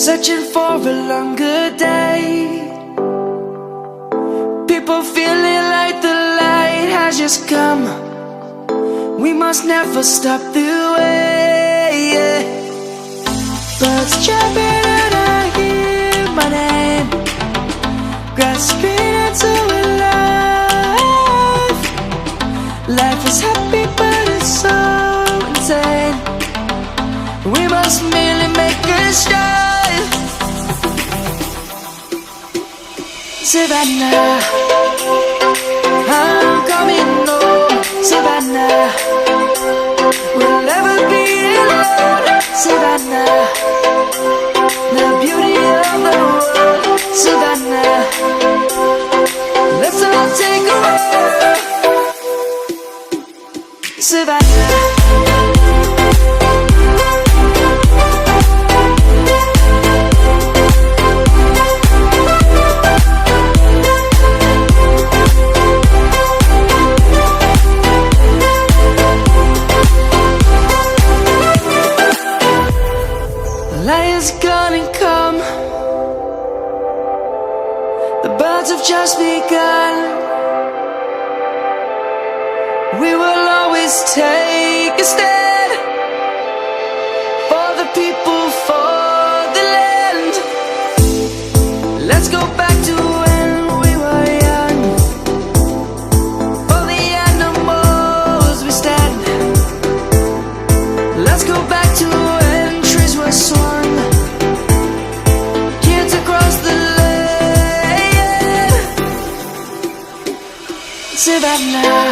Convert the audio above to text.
searching for a longer day. People feeling like the light has just come. We must never stop the way, yeah. Birds chirping and I hear my name, grasping into a life. Life is happy but it's so insane. We must merely make a start. Savannah, I'm coming home. Savannah, we'll never be alone. Savannah, the beauty of the world. Savannah, let's all take a walk. Savannah. Light is gonna come. The birds have just begun. We will always take a stand for the people, for the land. Let's go back to when we were young. For the animals we stand. Let's go back to when trees were swung. Kids across the land. Savannah,